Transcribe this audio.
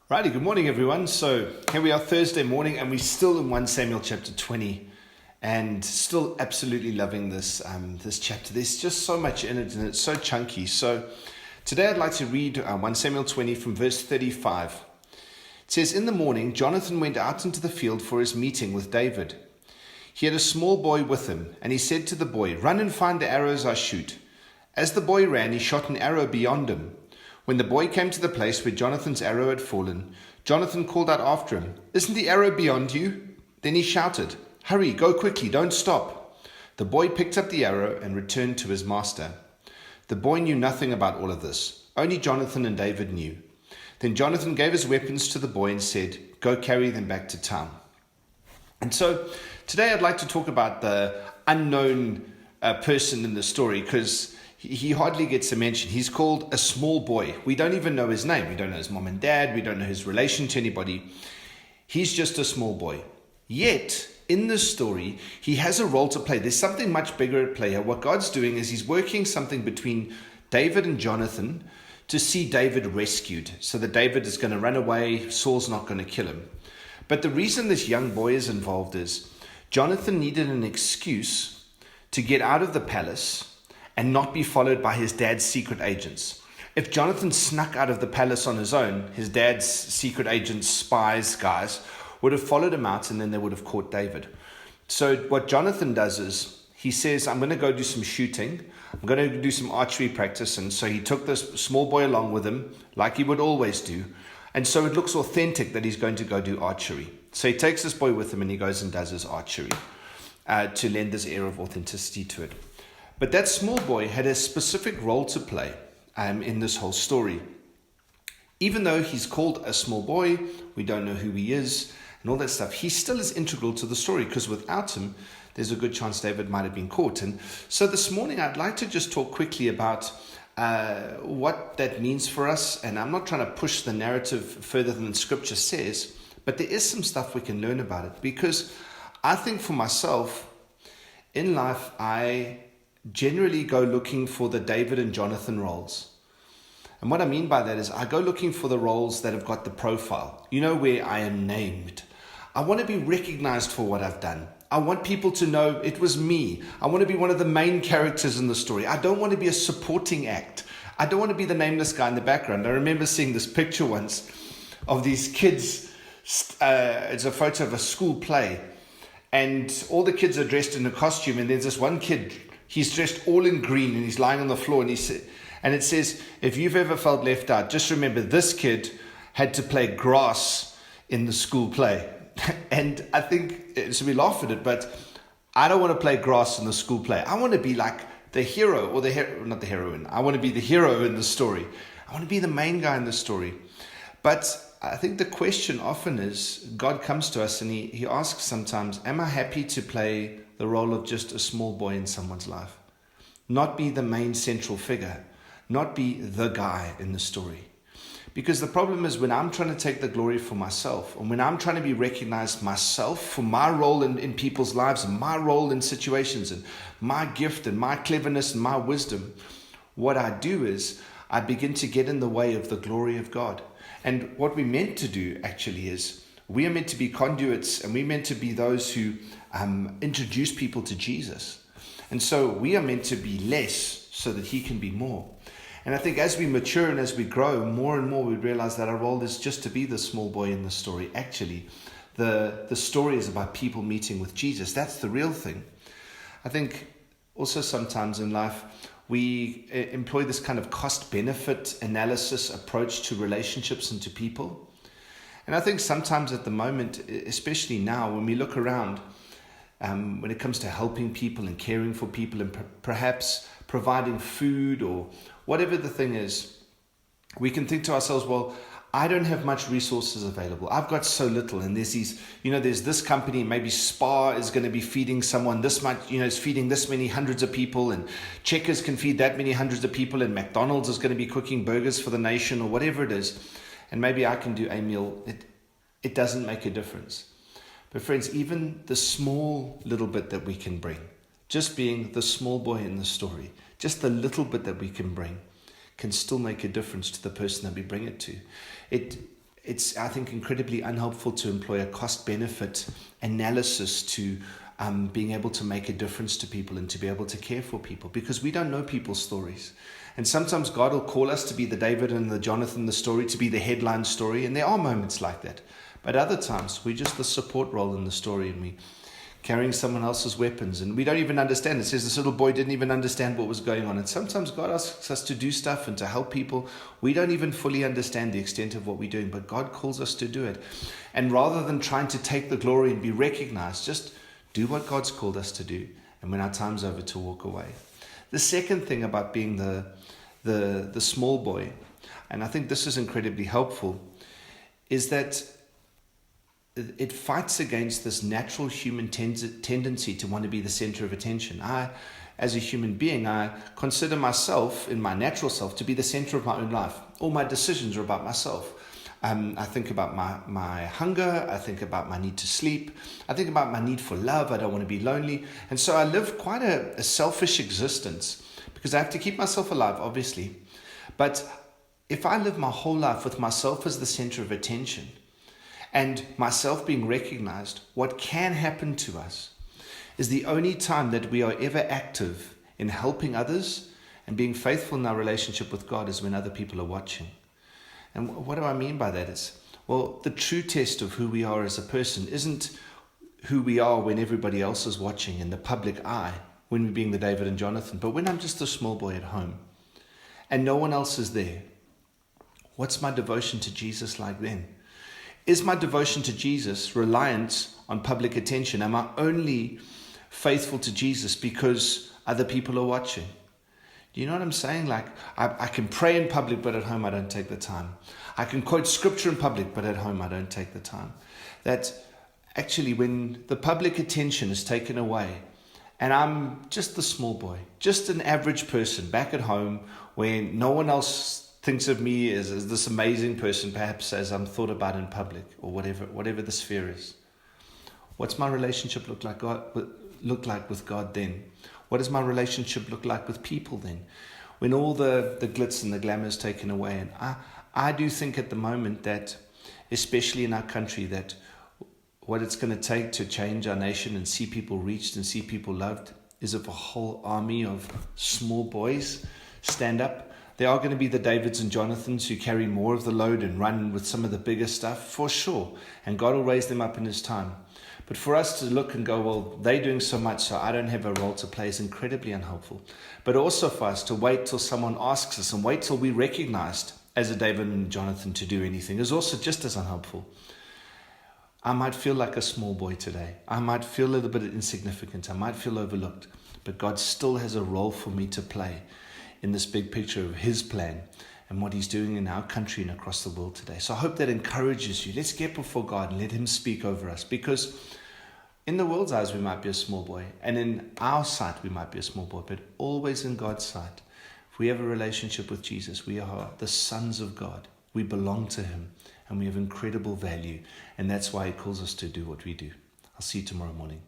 Righty, good morning everyone. So here we are Thursday morning and we're still in 1 Samuel chapter 20 and still absolutely loving this chapter. There's just so much in it and it's so chunky. So today I'd like to read 1 Samuel 20 from verse 35. It says, "In the morning, Jonathan went out into the field for his meeting with David. He had a small boy with him, and he said to the boy, 'Run and find the arrows I shoot.' As the boy ran, he shot an arrow beyond him. When the boy came to the place where Jonathan's arrow had fallen, Jonathan called out after him, 'Isn't the arrow beyond you?' Then he shouted, 'Hurry, go quickly, don't stop.' The boy picked up the arrow and returned to his master. The boy knew nothing about all of this. Only Jonathan and David knew. Then Jonathan gave his weapons to the boy and said, 'Go carry them back to town.'" And so today I'd like to talk about the unknown person in the story, because he hardly gets a mention. He's called a small boy. We don't even know his name. We don't know his mom and dad. We don't know his relation to anybody. He's just a small boy. Yet, in this story, he has a role to play. There's something much bigger at play here. What God's doing is he's working something between David and Jonathan to see David rescued, so that David is going to run away. Saul's not going to kill him. But the reason this young boy is involved is Jonathan needed an excuse to get out of the palace and not be followed by his dad's secret agents. If Jonathan snuck out of the palace on his own, his dad's secret agents, spies, guys, would have followed him out and then they would have caught David. So what Jonathan does is he says, "I'm going to go do some shooting. I'm going to do some archery practice." And so he took this small boy along with him, like he would always do. And so it looks authentic that he's going to go do archery. So he takes this boy with him and he goes and does his archery to lend this air of authenticity to it. But that small boy had a specific role to play in this whole story. Even though he's called a small boy, we don't know who he is and all that stuff, he still is integral to the story, because without him, there's a good chance David might have been caught. And so this morning, I'd like to just talk quickly about what that means for us. And I'm not trying to push the narrative further than Scripture says, but there is some stuff we can learn about it. Because I think for myself, in life, I generally go looking for the David and Jonathan roles. And what I mean by that is I go looking for the roles that have got the profile, where I am named. I want to be recognized for what I've done. I want people to know it was me. I want to be one of the main characters in the story. I don't want to be a supporting act. I don't want to be the nameless guy in the background. I remember seeing this picture once of these kids. It's a photo of a school play, and all the kids are dressed in a costume, and there's this one kid. He's dressed all in green and he's lying on the floor, and it says, "If you've ever felt left out, just remember this kid had to play grass in the school play." And I think, so we laugh at it, but I don't want to play grass in the school play. I want to be like the hero, or not the heroine. I want to be the hero in the story. I want to be the main guy in the story. But I think the question often is, God comes to us and he asks sometimes, am I happy to play the role of just a small boy in someone's life? Not be the main central figure, not be the guy in the story. Because the problem is when I'm trying to take the glory for myself, and when I'm trying to be recognized myself for my role in people's lives, and my role in situations, and my gift and my cleverness and my wisdom, what I do is I begin to get in the way of the glory of God. And what we're meant to do actually is we are meant to be conduits, and we're meant to be those who introduce people to Jesus. And so we are meant to be less so that he can be more. And I think as we mature and as we grow, more and more we realize that our role is just to be the small boy in the story. Actually, the story is about people meeting with Jesus. That's the real thing. I think also sometimes in life, we employ this kind of cost-benefit analysis approach to relationships and to people. And I think sometimes at the moment, especially now, when we look around, when it comes to helping people and caring for people and perhaps providing food or whatever the thing is, we can think to ourselves, well, I don't have much resources available. I've got so little. And there's there's this company, maybe Spa is going to be feeding someone this much, is feeding this many hundreds of people, and Checkers can feed that many hundreds of people, and McDonald's is going to be cooking burgers for the nation or whatever it is. And maybe I can do a meal. It doesn't make a difference. But friends, even the small little bit that we can bring, just being the small boy in the story, just the little bit that we can bring, can still make a difference to the person that we bring it to. it's, I think, incredibly unhelpful to employ a cost-benefit analysis to being able to make a difference to people and to be able to care for people, because we don't know people's stories. And sometimes God will call us to be the David and the Jonathan, the story, to be the headline story. And there are moments like that. But other times, we're just the support role in the story, and we carrying someone else's weapons, and we don't even understand. It says this little boy didn't even understand what was going on. And sometimes God asks us to do stuff and to help people. We don't even fully understand the extent of what we're doing, but God calls us to do it. And rather than trying to take the glory and be recognized, just do what God's called us to do. And when our time's over, to walk away. The second thing about being the small boy, and I think this is incredibly helpful, is that it fights against this natural human tendency to want to be the center of attention. As a human being, I consider myself, in my natural self, to be the center of my own life. All my decisions are about myself. I think about my hunger. I think about my need to sleep. I think about my need for love. I don't want to be lonely. And so I live quite a selfish existence, because I have to keep myself alive, obviously. But if I live my whole life with myself as the center of attention, and myself being recognized, what can happen to us is the only time that we are ever active in helping others and being faithful in our relationship with God is when other people are watching. And what do I mean by that? Is, well, the true test of who we are as a person isn't who we are when everybody else is watching in the public eye, when we're being the David and Jonathan, but when I'm just a small boy at home and no one else is there. What's my devotion to Jesus like then? Is my devotion to Jesus reliant on public attention? Am I only faithful to Jesus because other people are watching? Do you know what I'm saying? Like, I can pray in public, but at home I don't take the time. I can quote scripture in public, but at home I don't take the time. That actually, when the public attention is taken away, and I'm just the small boy, just an average person back at home, where no one else thinks of me as this amazing person, perhaps as I'm thought about in public, or whatever the sphere is. What's my relationship look like with God then? What does my relationship look like with people then? When all the glitz and the glamour is taken away. And I do think at the moment that, especially in our country, that what it's going to take to change our nation and see people reached and see people loved is if a whole army of small boys stand up. There are going to be the Davids and Jonathans who carry more of the load and run with some of the bigger stuff, for sure. And God will raise them up in His time. But for us to look and go, well, they're doing so much, so I don't have a role to play, is incredibly unhelpful. But also for us to wait till someone asks us and wait till we're recognized as a David and Jonathan to do anything is also just as unhelpful. I might feel like a small boy today. I might feel a little bit insignificant. I might feel overlooked. But God still has a role for me to play in this big picture of His plan and what He's doing in our country and across the world today. So I hope that encourages you. Let's get before God and let Him speak over us, because in the world's eyes we might be a small boy, and in our sight we might be a small boy, but always in God's sight, if we have a relationship with Jesus, we are the sons of God. We belong to Him and we have incredible value, and that's why He calls us to do what we do. I'll see you tomorrow morning.